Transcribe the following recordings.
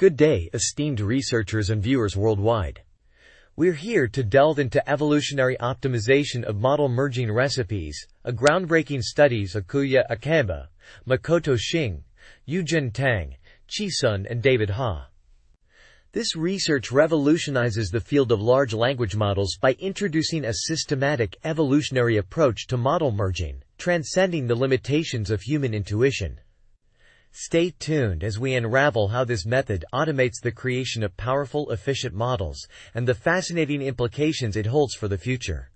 Good day, esteemed researchers and viewers worldwide. We're here to delve into evolutionary optimization of model merging recipes, a groundbreaking studies Akuya Akeba, Makoto Shing, Eugene Tang, Chi Sun and David Ha. This research revolutionizes the field of large language models by introducing a systematic evolutionary approach to model merging, transcending the limitations of human intuition. Stay tuned as we unravel how this method automates the creation of powerful, efficient models and the fascinating implications it holds for the future.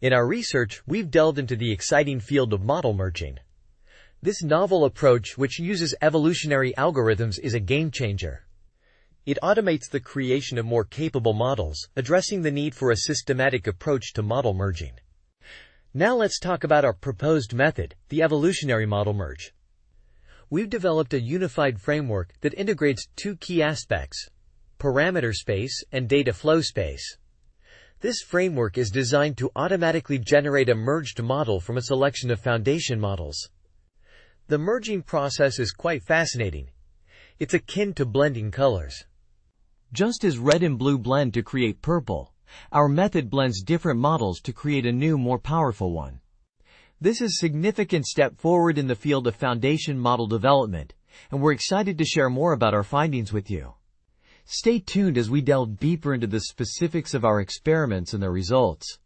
In our research, we've delved into the exciting field of model merging. This novel approach, which uses evolutionary algorithms, is a game-changer. It automates the creation of more capable models, addressing the need for a systematic approach to model merging. Now let's talk about our proposed method, the evolutionary model merge. We've developed a unified framework that integrates two key aspects: parameter space and data flow space. This framework is designed to automatically generate a merged model from a selection of foundation models. The merging process is quite fascinating. It's akin to blending colors. Just as red and blue blend to create purple, our method blends different models to create a new, more powerful one. This is a significant step forward in the field of foundation model development, and we're excited to share more about our findings with you. Stay tuned as we delve deeper into the specifics of our experiments and their results.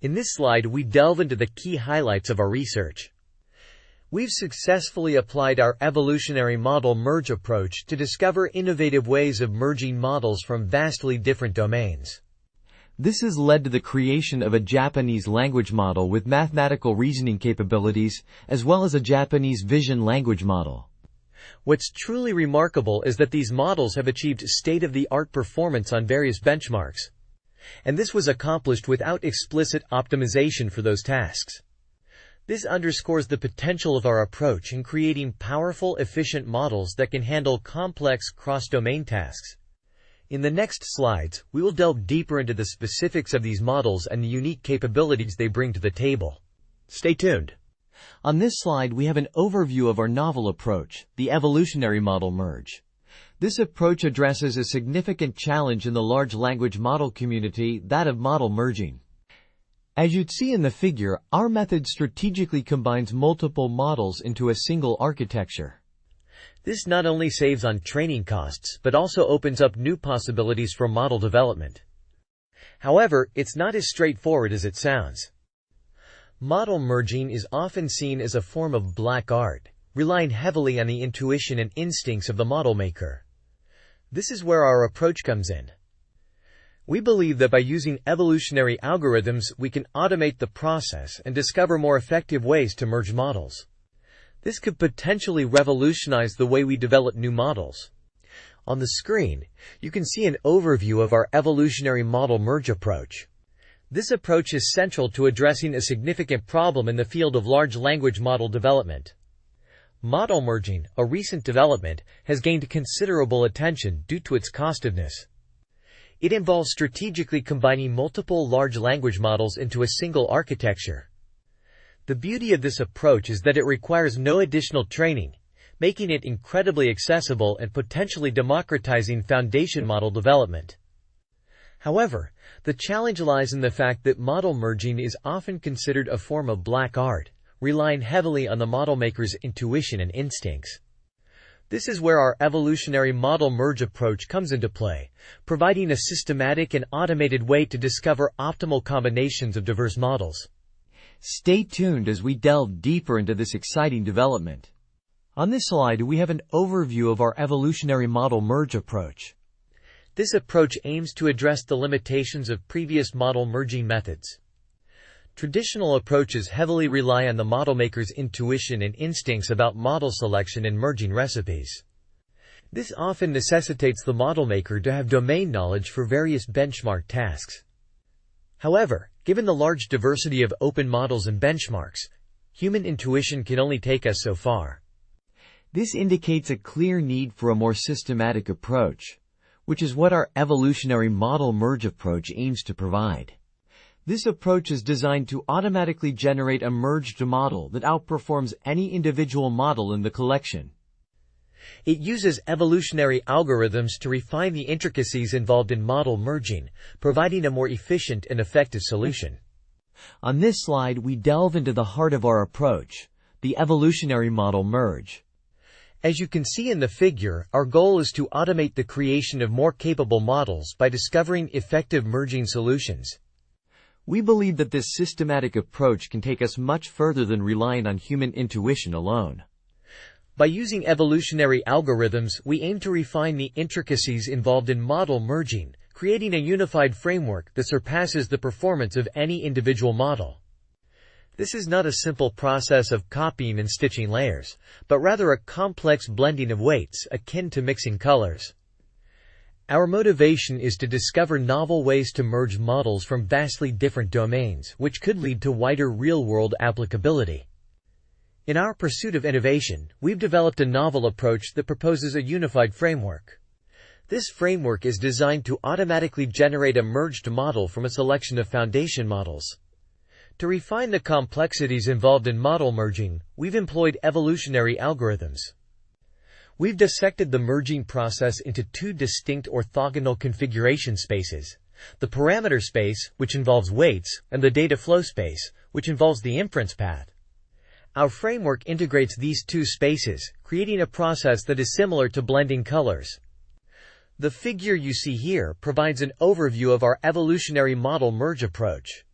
In this slide, we delve into the key highlights of our research. We've successfully applied our evolutionary model merge approach to discover innovative ways of merging models from vastly different domains. This has led to the creation of a Japanese language model with mathematical reasoning capabilities, as well as a Japanese vision language model. What's truly remarkable is that these models have achieved state-of-the-art performance on various benchmarks. And this was accomplished without explicit optimization for those tasks. This underscores the potential of our approach in creating powerful, efficient models that can handle complex cross-domain tasks. In the next slides, we will delve deeper into the specifics of these models and the unique capabilities they bring to the table. Stay tuned. On this slide, we have an overview of our novel approach, the evolutionary model merge. This approach addresses a significant challenge in the large language model community, that of model merging. As you'd see in the figure, our method strategically combines multiple models into a single architecture. This not only saves on training costs, but also opens up new possibilities for model development. However, it's not as straightforward as it sounds. Model merging is often seen as a form of black art, relying heavily on the intuition and instincts of the model maker. This is where our approach comes in. We believe that by using evolutionary algorithms, we can automate the process and discover more effective ways to merge models. This could potentially revolutionize the way we develop new models. On the screen, you can see an overview of our evolutionary model merge approach. This approach is central to addressing a significant problem in the field of large language model development. Model merging, a recent development, has gained considerable attention due to its costliness. It involves strategically combining multiple large language models into a single architecture. The beauty of this approach is that it requires no additional training, making it incredibly accessible and potentially democratizing foundation model development. However, the challenge lies in the fact that model merging is often considered a form of black art, relying heavily on the model maker's intuition and instincts. This is where our evolutionary model merge approach comes into play, providing a systematic and automated way to discover optimal combinations of diverse models. Stay tuned as we delve deeper into this exciting development. On this slide, we have an overview of our evolutionary model merge approach. This approach aims to address the limitations of previous model merging methods. Traditional approaches heavily rely on the model maker's intuition and instincts about model selection and merging recipes. This often necessitates the model maker to have domain knowledge for various benchmark tasks. However, given the large diversity of open models and benchmarks, human intuition can only take us so far. This indicates a clear need for a more systematic approach, which is what our evolutionary model merge approach aims to provide. This approach is designed to automatically generate a merged model that outperforms any individual model in the collection. It uses evolutionary algorithms to refine the intricacies involved in model merging, providing a more efficient and effective solution. On this slide, we delve into the heart of our approach, the evolutionary model merge. As you can see in the figure, our goal is to automate the creation of more capable models by discovering effective merging solutions. We believe that this systematic approach can take us much further than relying on human intuition alone. By using evolutionary algorithms, we aim to refine the intricacies involved in model merging, creating a unified framework that surpasses the performance of any individual model. This is not a simple process of copying and stitching layers, but rather a complex blending of weights akin to mixing colors. Our motivation is to discover novel ways to merge models from vastly different domains, which could lead to wider real-world applicability. In our pursuit of innovation, we've developed a novel approach that proposes a unified framework. This framework is designed to automatically generate a merged model from a selection of foundation models. To refine the complexities involved in model merging, we've employed evolutionary algorithms. We've dissected the merging process into two distinct orthogonal configuration spaces: the parameter space, which involves weights, and the data flow space, which involves the inference path. Our framework integrates these two spaces, creating a process that is similar to blending colors. The figure you see here provides an overview of our evolutionary model merge approach.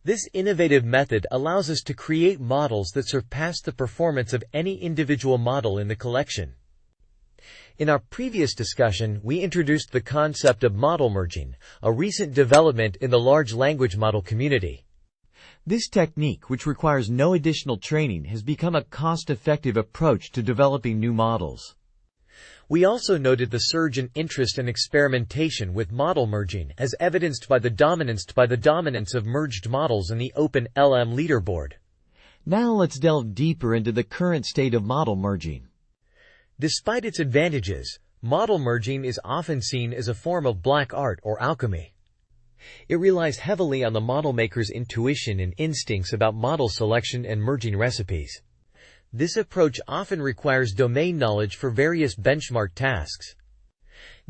This innovative method allows us to create models that surpass the performance of any individual model in the collection. In our previous discussion, we introduced the concept of model merging, a recent development in the large language model community. This technique, which requires no additional training, has become a cost-effective approach to developing new models. We also noted the surge in interest and experimentation with model merging, as evidenced by the dominance of merged models in the Open LM leaderboard. Now let's delve deeper into the current state of model merging. Despite its advantages, model merging is often seen as a form of black art or alchemy. It relies heavily on the model maker's intuition and instincts about model selection and merging recipes. This approach often requires domain knowledge for various benchmark tasks.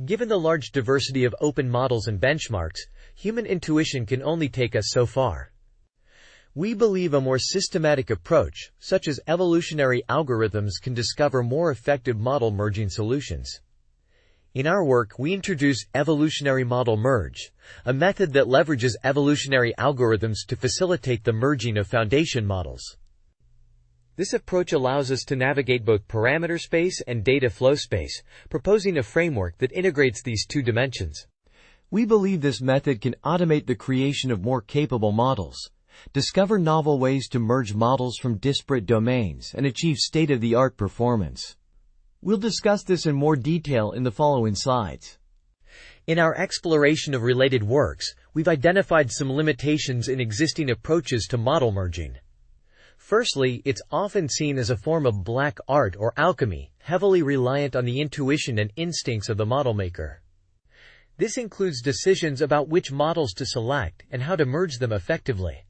Given the large diversity of open models and benchmarks, human intuition can only take us so far. We believe a more systematic approach, such as evolutionary algorithms, can discover more effective model merging solutions. In our work, we introduce evolutionary model merge, a method that leverages evolutionary algorithms to facilitate the merging of foundation models. This approach allows us to navigate both parameter space and data flow space, proposing a framework that integrates these two dimensions. We believe this method can automate the creation of more capable models, discover novel ways to merge models from disparate domains, and achieve state-of-the-art performance. We'll discuss this in more detail in the following slides. In our exploration of related works, we've identified some limitations in existing approaches to model merging. Firstly, it's often seen as a form of black art or alchemy, heavily reliant on the intuition and instincts of the model maker. This includes decisions about which models to select and how to merge them effectively.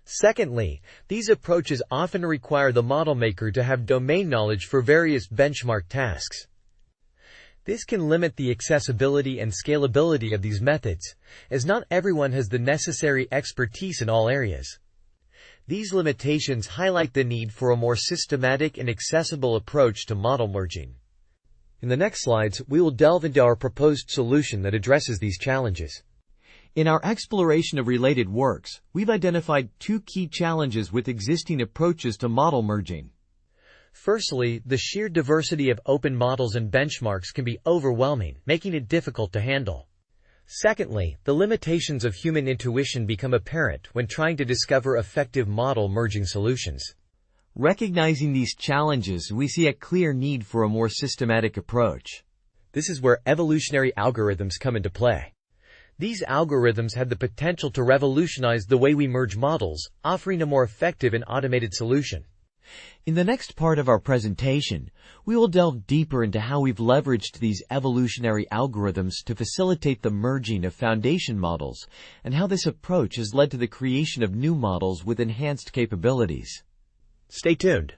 Secondly, these approaches often require the model maker to have domain knowledge for various benchmark tasks. This can limit the accessibility and scalability of these methods, as not everyone has the necessary expertise in all areas. These limitations highlight the need for a more systematic and accessible approach to model merging. In the next slides, we will delve into our proposed solution that addresses these challenges. In our exploration of related works, we've identified two key challenges with existing approaches to model merging. Firstly, the sheer diversity of open models and benchmarks can be overwhelming, making it difficult to handle. Secondly, the limitations of human intuition become apparent when trying to discover effective model merging solutions. Recognizing these challenges, we see a clear need for a more systematic approach. This is where evolutionary algorithms come into play. These algorithms have the potential to revolutionize the way we merge models, offering a more effective and automated solution. In the next part of our presentation, we will delve deeper into how we've leveraged these evolutionary algorithms to facilitate the merging of foundation models and how this approach has led to the creation of new models with enhanced capabilities. Stay tuned.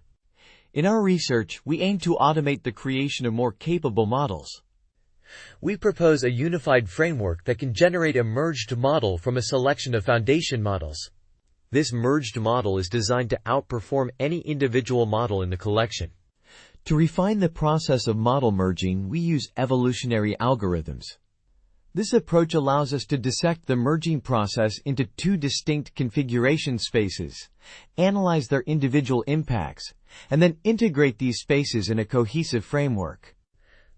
In our research, we aim to automate the creation of more capable models. We propose a unified framework that can generate a merged model from a selection of foundation models. This merged model is designed to outperform any individual model in the collection. To refine the process of model merging, we use evolutionary algorithms. This approach allows us to dissect the merging process into two distinct configuration spaces, analyze their individual impacts, and then integrate these spaces in a cohesive framework.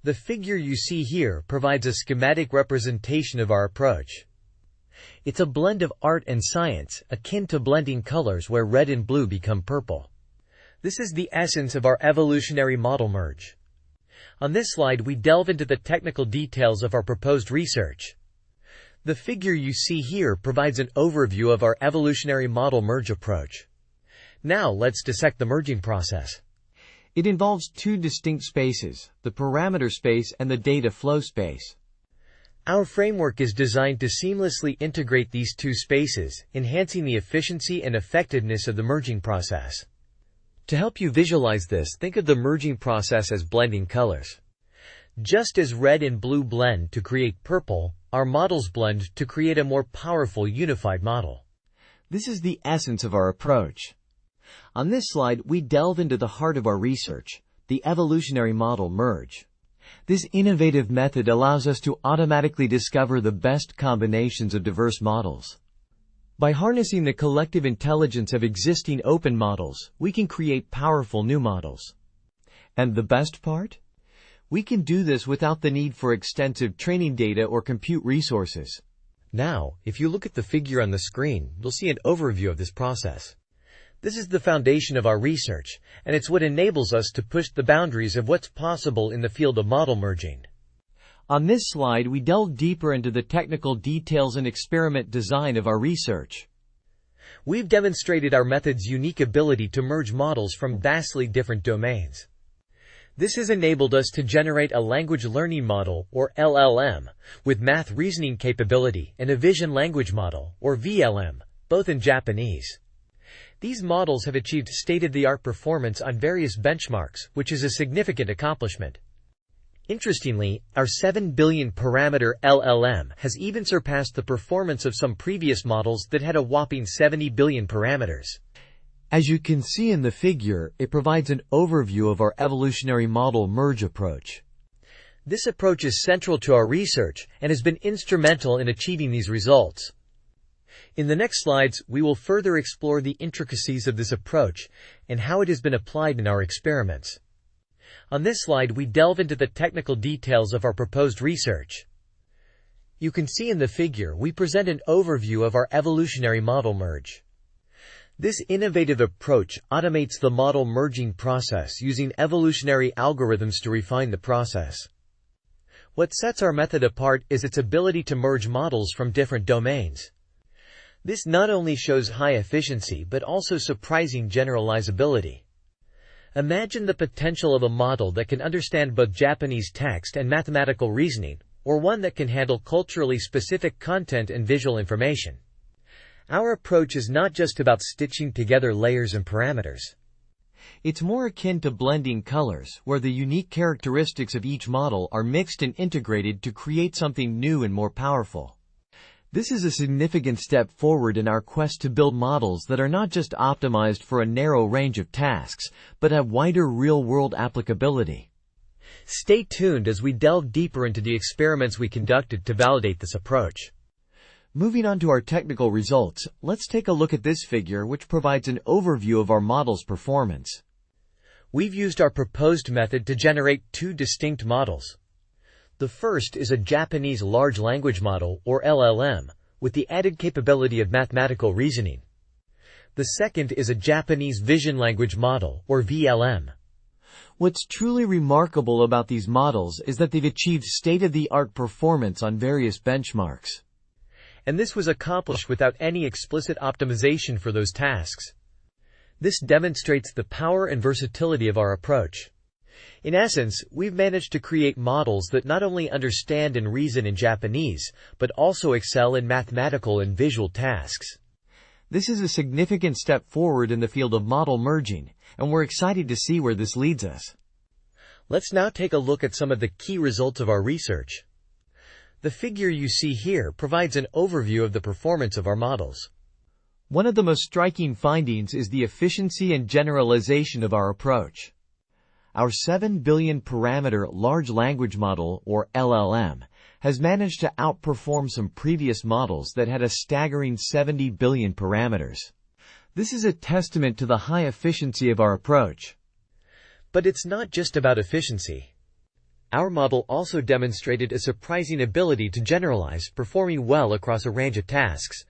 The figure you see here provides a schematic representation of our approach. It's a blend of art and science, akin to blending colors where red and blue become purple. This is the essence of our evolutionary model merge. On this slide, we delve into the technical details of our proposed research. The figure you see here provides an overview of our evolutionary model merge approach. Now let's dissect the merging process. It involves two distinct spaces, the parameter space and the data flow space. Our framework is designed to seamlessly integrate these two spaces, enhancing the efficiency and effectiveness of the merging process. To help you visualize this, think of the merging process as blending colors. Just as red and blue blend to create purple, our models blend to create a more powerful unified model. This is the essence of our approach. On this slide, we delve into the heart of our research, the evolutionary model merge. This innovative method allows us to automatically discover the best combinations of diverse models. By harnessing the collective intelligence of existing open models, we can create powerful new models. And the best part? We can do this without the need for extensive training data or compute resources. Now, if you look at the figure on the screen, you'll see an overview of this process. This is the foundation of our research, and it's what enables us to push the boundaries of what's possible in the field of model merging. On this slide, we delve deeper into the technical details and experiment design of our research. We've demonstrated our method's unique ability to merge models from vastly different domains. This has enabled us to generate a language learning model, or LLM, with math reasoning capability, and a vision language model, or VLM, both in Japanese. These models have achieved state-of-the-art performance on various benchmarks, which is a significant accomplishment. Interestingly, our 7 billion parameter LLM has even surpassed the performance of some previous models that had a whopping 70 billion parameters. As you can see in the figure, it provides an overview of our evolutionary model merge approach. This approach is central to our research and has been instrumental in achieving these results. In the next slides, we will further explore the intricacies of this approach and how it has been applied in our experiments. On this slide, we delve into the technical details of our proposed research. You can see in the figure, we present an overview of our evolutionary model merge. This innovative approach automates the model merging process using evolutionary algorithms to refine the process. What sets our method apart is its ability to merge models from different domains. This not only shows high efficiency but also surprising generalizability. Imagine the potential of a model that can understand both Japanese text and mathematical reasoning, or one that can handle culturally specific content and visual information. Our approach is not just about stitching together layers and parameters. It's more akin to blending colors, where the unique characteristics of each model are mixed and integrated to create something new and more powerful. This is a significant step forward in our quest to build models that are not just optimized for a narrow range of tasks, but have wider real-world applicability. Stay tuned as we delve deeper into the experiments we conducted to validate this approach. Moving on to our technical results, let's take a look at this figure, which provides an overview of our model's performance. We've used our proposed method to generate two distinct models. The first is a Japanese large language model, or LLM, with the added capability of mathematical reasoning. The second is a Japanese vision language model, or VLM. What's truly remarkable about these models is that they've achieved state-of-the-art performance on various benchmarks. And this was accomplished without any explicit optimization for those tasks. This demonstrates the power and versatility of our approach. In essence, we've managed to create models that not only understand and reason in Japanese, but also excel in mathematical and visual tasks. This is a significant step forward in the field of model merging, and we're excited to see where this leads us. Let's now take a look at some of the key results of our research. The figure you see here provides an overview of the performance of our models. One of the most striking findings is the efficiency and generalization of our approach. Our 7 billion parameter large language model, or LLM, has managed to outperform some previous models that had a staggering 70 billion parameters. This is a testament to the high efficiency of our approach. But it's not just about efficiency. Our model also demonstrated a surprising ability to generalize, performing well across a range of tasks.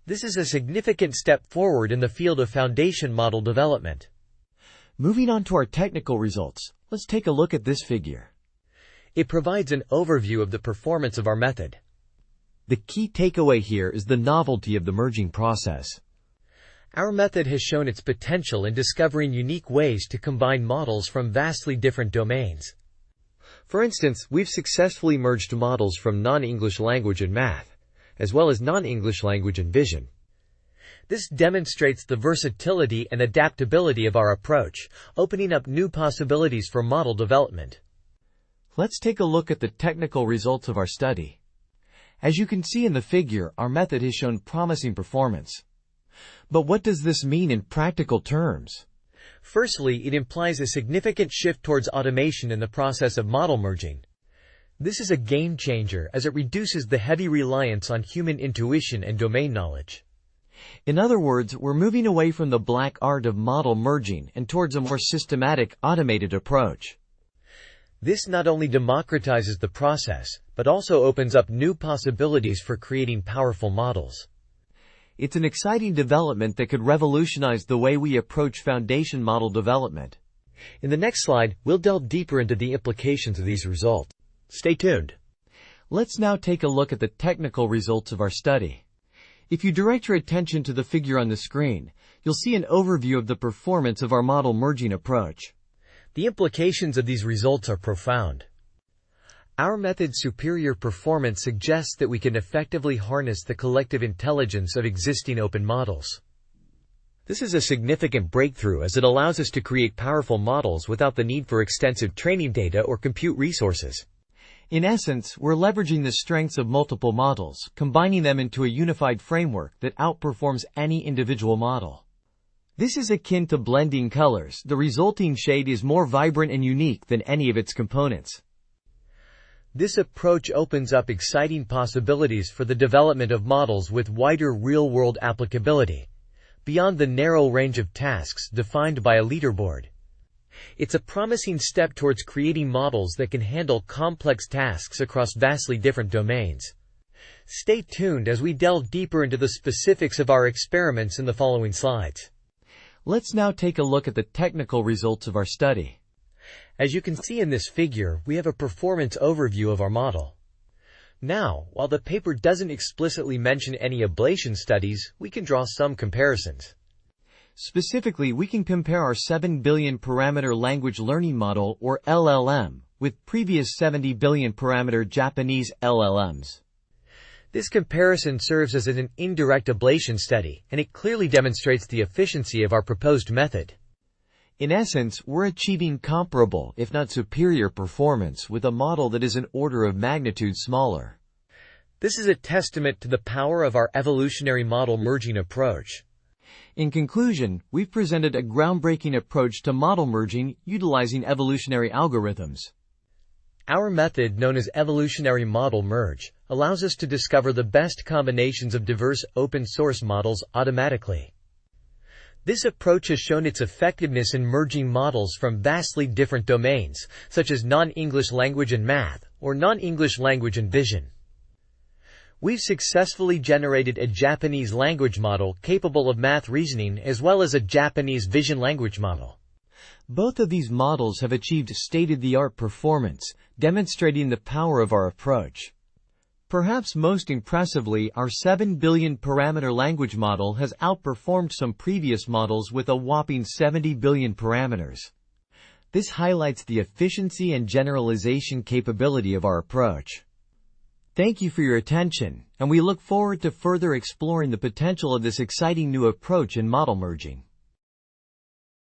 This is a significant step forward in the field of foundation model development. Moving on to our technical results, let's take a look at this figure. It provides an overview of the performance of our method. The key takeaway here is the novelty of the merging process. Our method has shown its potential in discovering unique ways to combine models from vastly different domains. For instance, we've successfully merged models from non-English language and math, as well as non-English language and vision. This demonstrates the versatility and adaptability of our approach, opening up new possibilities for model development. Let's take a look at the technical results of our study. As you can see in the figure, our method has shown promising performance. But what does this mean in practical terms? Firstly, it implies a significant shift towards automation in the process of model merging. This is a game changer as it reduces the heavy reliance on human intuition and domain knowledge. In other words, we're moving away from the black art of model merging and towards a more systematic, automated approach. This not only democratizes the process, but also opens up new possibilities for creating powerful models. It's an exciting development that could revolutionize the way we approach foundation model development. In the next slide, we'll delve deeper into the implications of these results. Stay tuned. Let's now take a look at the technical results of our study. If you direct your attention to the figure on the screen, you'll see an overview of the performance of our model merging approach. The implications of these results are profound. Our method's superior performance suggests that we can effectively harness the collective intelligence of existing open models. This is a significant breakthrough as it allows us to create powerful models without the need for extensive training data or compute resources. In essence, we're leveraging the strengths of multiple models, combining them into a unified framework that outperforms any individual model. This is akin to blending colors. The resulting shade is more vibrant and unique than any of its components. This approach opens up exciting possibilities for the development of models with wider real-world applicability, beyond the narrow range of tasks defined by a leaderboard. It's a promising step towards creating models that can handle complex tasks across vastly different domains. Stay tuned as we delve deeper into the specifics of our experiments in the following slides. Let's now take a look at the technical results of our study. As you can see in this figure, we have a performance overview of our model. Now, while the paper doesn't explicitly mention any ablation studies, we can draw some comparisons. Specifically, we can compare our 7 billion parameter language learning model, or LLM, with previous 70 billion parameter Japanese LLMs. This comparison serves as an indirect ablation study, and it clearly demonstrates the efficiency of our proposed method. In essence, we're achieving comparable, if not superior, performance with a model that is an order of magnitude smaller. This is a testament to the power of our evolutionary model merging approach. In conclusion, we've presented a groundbreaking approach to model merging utilizing evolutionary algorithms. Our method, known as evolutionary model merge, allows us to discover the best combinations of diverse open-source models automatically. This approach has shown its effectiveness in merging models from vastly different domains, such as non-English language and math, or non-English language and vision. We've successfully generated a Japanese language model capable of math reasoning as well as a Japanese vision language model. Both of these models have achieved state-of-the-art performance, demonstrating the power of our approach. Perhaps most impressively, our 7 billion parameter language model has outperformed some previous models with a whopping 70 billion parameters. This highlights the efficiency and generalization capability of our approach. Thank you for your attention, and we look forward to further exploring the potential of this exciting new approach in model merging.